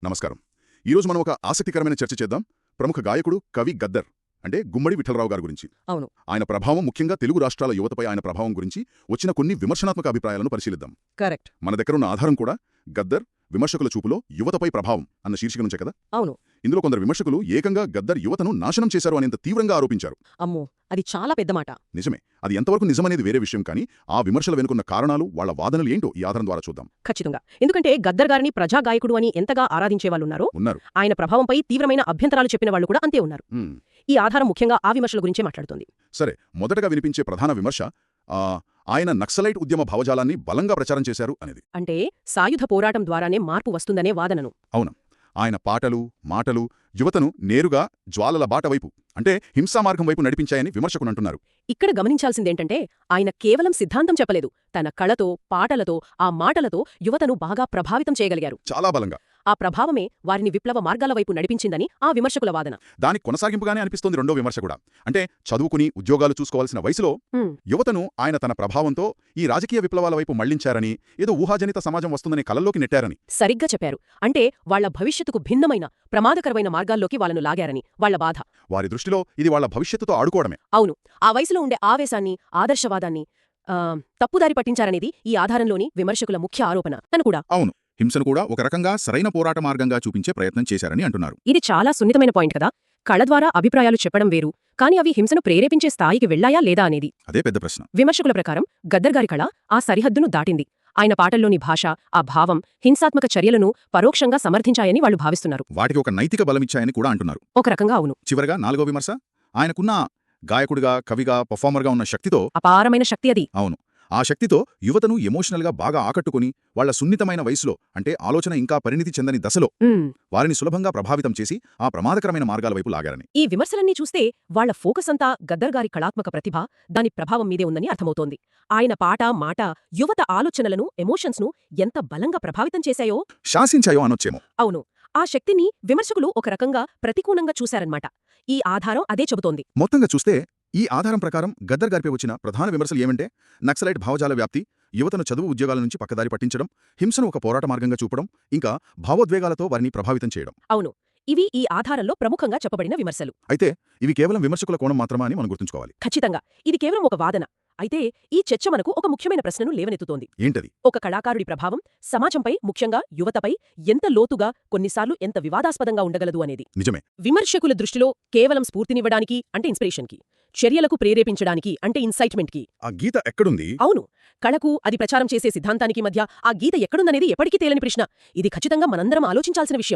నమస్కారం. ఈరోజు మనం ఒక ఆసక్తికరమైన చర్చ చేద్దాం. ప్రముఖ గాయకుడు, కవి గద్దర్ అంటే గుమ్మడి విఠలరావు గారి గురించి. అవును. ఆయన ప్రభావం, ముఖ్యంగా తెలుగు రాష్ట్రాల యువతపై ఆయన ప్రభావం గురించి వచ్చిన కొన్ని విమర్శనాత్మక అభిప్రాయాలను పరిశీలిద్దాం. కరెక్ట్. మన దగ్గరున్న ఆధారం కూడా గద్దర్ విమర్శకుల చూపులో యువతపై ప్రభావం అన్న శీర్షిక నుంచే కదా. అవును. ఇందులో కొందరు విమర్శకులు ఏకంగా గద్దర్ యువతను నాశనం చేశారు అనేంత తీవ్రంగా ఆరోపించారు. అమ్మో, అది చాలా పెద్ద మాట. నిజమే. అది ఎంతవరకు నిజమనేది వేరే విషయం, కానీ ఆ విమర్శల వెనుకున్న కారణాలు, వాళ్ల వాదనలు ఏంటో ఈ ఆధారం ద్వారా చూద్దాం. ఖచ్చితంగా. ఎందుకంటే గద్దర్ గారిని ప్రజా గాయకుడు అని ఎంతగా ఆరాధించేవాళ్ళున్నారో, ఉన్నారు. ఆయన ప్రభావంపై తీవ్రమైన అభ్యంతరాలు చెప్పిన వాళ్ళు కూడా అంతే ఉన్నారు. హ్మ్. ఈ ఆధారం ముఖ్యంగా ఆ విమర్శల గురించే మాట్లాడుతుంది. సరే, మొదటగా వినిపించే ప్రధాన విమర్శ ఆయన నక్సలైట్ ఉద్యమ భావజాలాన్ని బలంగా ప్రచారం చేశారు అనేది. అంటే సాయుధ పోరాటం ద్వారానే మార్పు వస్తుందనే వాదనను. అవును. ఆయన పాటలు, మాటలు యువతను నేరుగా జ్వాలల బాట వైపు, అంటే హింసా మార్గం వైపు నడిపించాయని విమర్శకులంటున్నారు. ఇక్కడ గమనించాల్సిందేంటంటే ఆయన కేవలం సిద్ధాంతం చెప్పలేదు, తన కళతో, పాటలతో, ఆ మాటలతో యువతను బాగా ప్రభావితం చేయగలిగారు. చాలా బలంగా. ఆ ప్రభావమే వారిని విప్లవ మార్గాల వైపు నడిపించిందని ఆ విమర్శకుల వాదన. దానికి కొనసాగింపుగానే అనిపిస్తోంది రెండో విమర్శ కూడా. అంటే చదువుకుని ఉద్యోగాలు చూసుకోవాల్సిన వయసులో యువతను ఆయన తన ప్రభావంతో ఈ రాజకీయ విప్లవాల వైపు మళ్లించారని, ఏదో ఊహాజనిత సమాజం వస్తుందని కలల్లోకి నెట్టారని. సరిగ్గా చెప్పారు. అంటే వాళ్ల భవిష్యత్తుకు భిన్నమైన, ప్రమాదకరమైన మార్గాల్లోకి వాళ్ళను లాగారని వాళ్ల బాధ. వారి దృష్టిలో ఇది వాళ్ల భవిష్యత్తుతో ఆడుకోవడమే. అవును. ఆ వయసులో ఉండే ఆవేశాన్ని, ఆదర్శవాదాన్ని తప్పుదారి పట్టించారనేది ఈ ఆధారంలోని విమర్శకుల ముఖ్య ఆరోపణ అని కూడా. అవును. హింసను కూడా ఒక రకంగా సరైన పోరాట మార్గంగా చూపించే ప్రయత్నం చేశారని అంటున్నారు. ఇది చాలా సున్నితమైన పాయింట్ కదా. కళ ద్వారా అభిప్రాయాలు చెప్పడం వేరు, కానీ అవి హింసను ప్రేరేపించే స్థాయికి వెళ్లాయా లేదా అనేది అదే పెద్ద ప్రశ్న. విమర్శకుల ప్రకారం గద్దర్ గారి కళ ఆ సరిహద్దును దాటింది. ఆయన పాటల్లోని భాష, ఆ భావం హింసాత్మక చర్యలను పరోక్షంగా సమర్థించాయని వాళ్లు భావిస్తున్నారు. వాటికి ఒక నైతిక బలమిచ్చాయని కూడా అంటున్నారు. ఒక రకంగా అవును. చివరగా నాలుగో విమర్శ, ఆయనకున్న గాయకుడిగా, కవిగా, పర్ఫార్మర్గా ఉన్న శక్తితో, అపారమైన శక్తి అది. అవును, ఆ శక్తితో యువతను ఎమోషనల్గా బాగా ఆకట్టుకుని వాళ్ల సున్నితమైన వయసులో, అంటే ఆలోచన ఇంకా పరిణితి చెందని దశలో వారిని సులభంగా ప్రభావితం చేసి ఆ ప్రమాదకరమైన మార్గాల వైపు లాగారని. ఈ విమర్శలన్నీ చూస్తే వాళ్ల ఫోకస్ అంతా గద్దర్ గారి కళాత్మక ప్రతిభ, దాని ప్రభావం మీదే ఉందని అర్థమవుతోంది. ఆయన పాట, మాట యువత ఆలోచనలను, ఎమోషన్స్ను ఎంత బలంగా ప్రభావితం చేశాయో, శాసించాయో అనొచ్చేమో. అవును. ఆ శక్తిని విమర్శకులు ఒక రకంగా ప్రతికూలంగా చూశారన్నమాట. ఈ ఆధారం అదే చెబుతోంది. మొత్తంగా చూస్తే ఈ ఆధారం ప్రకారం గద్దర్ గారిపై వచ్చిన ప్రధాన విమర్శలు ఏమంటే, నక్సలైట్ భావజాల వ్యాప్తి, యువతను చదువు ఉద్యోగాల నుంచి పక్కదారి పట్టించడం, హింసను ఒక పోరాట మార్గంగా చూపడం, ఇంకా భావోద్వేగాలతో వారిని ప్రభావితం చేయడం. అవును. ఇవి ఈ ఆధారంలో ప్రముఖంగా చెప్పబడిన విమర్శలు. అయితే ఇవి కేవలం విమర్శకుల కోణం మాత్రమా అని మనం గుర్తుంచుకోవాలి. ఖచ్చితంగా. ఇది కేవలం ఒక వాదన. అయితే ఈ చర్చ మనకు ఒక ముఖ్యమైన ప్రశ్నను లేవనెత్తుతోంది. ఏంటది? ఒక కళాకారుడి ప్రభావం సమాజంపై, ముఖ్యంగా యువతపై ఎంత లోతుగా, కొన్నిసార్లు ఎంత వివాదాస్పదంగా ఉండగలదు అనేది. నిజమే. విమర్శకుల దృష్టిలో కేవలం స్ఫూర్తినివ్వడానికి, అంటే ఇన్స్పిరేషన్కి, చర్యలకు ప్రేరేపించడానికి, అంటే ఇన్సైట్మెంట్కి ఆ గీత ఎక్కడుంది? అవును. కళకు, అది ప్రచారం చేసే సిద్ధాంతానికి మధ్య ఆ గీత ఎక్కడుందనేది ఎప్పటికీ తేలని ప్రశ్న. ఇది ఖచ్చితంగా మనందరం ఆలోచించాల్సిన విషయం.